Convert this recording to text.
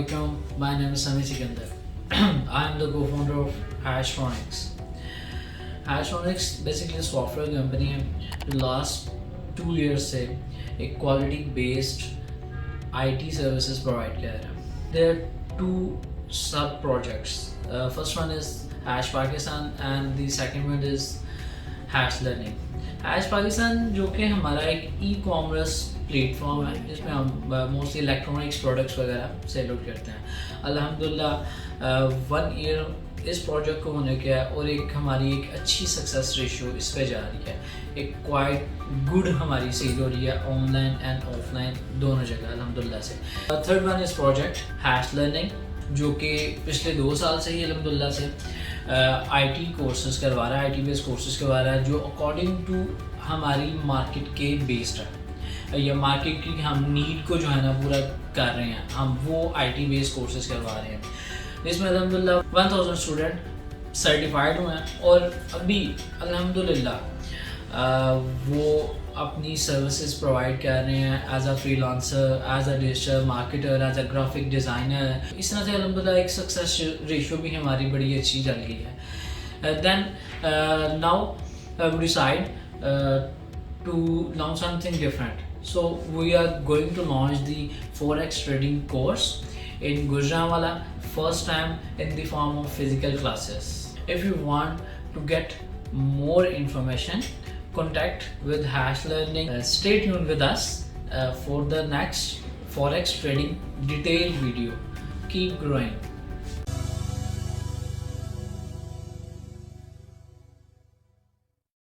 Assalamualaikum. My name is Sami Sikander. I am the co-founder of Hashlearning. Hashlearning basically a software company है जो last 2 years से एक quality based IT services provide कर रहा है. There are two sub projects. First one is Hash Pakistan and the second one is Hashlearning. Hash Pakistan जो कि हमारा एक e-commerce प्लेटफॉर्म है जिसमें हम मोस्टली इलेक्ट्रॉनिक्स प्रोडक्ट्स वगैरह सेल आउट करते हैं. अल्हम्दुलिल्लाह 1 ईयर इस प्रोजेक्ट को होने के है और एक हमारी एक अच्छी सक्सेस रेशियो इस पे जा रही है. एक क्वाइट गुड हमारी सेल हो रही है ऑनलाइन एंड ऑफलाइन दोनों जगह अल्हम्दुलिल्लाह से. थर्ड वन इस प्रोजेक्ट हैश लर्निंग जो कि पिछले 2 साल से ही अल्हम्दुलिल्लाह से IT कोर्सेज करवा रहा है, IT बेस्ड कोर्सेज करवा रहा है जो अकॉर्डिंग टू हमारी मार्केट के बेस्ड है या मार्केट की हम नीड को जो है ना पूरा कर रहे हैं. हम वो IT बेस्ड कोर्सेज करवा रहे हैं जिसमें अल्हम्दुलिल्लाह 1000 स्टूडेंट सर्टिफाइड हुए हैं और अभी अल्हम्दुलिल्लाह वो अपनी सर्विसेज प्रोवाइड कर रहे हैं as a freelancer, as a digital marketer, as a graphic designer. इस तरह से अल्हम्दुलिल्लाह एक सक्सेस रेशियो भी हमारी बड़ी अच्छी चल गई है. Then now we decide to launch something different. So we are going to launch the Forex Trading Course in Gujranwala, first time in the form of physical classes. If you want to get more information, contact with Hashlearning. Stay tuned with us for the next Forex Trading detailed video. Keep growing.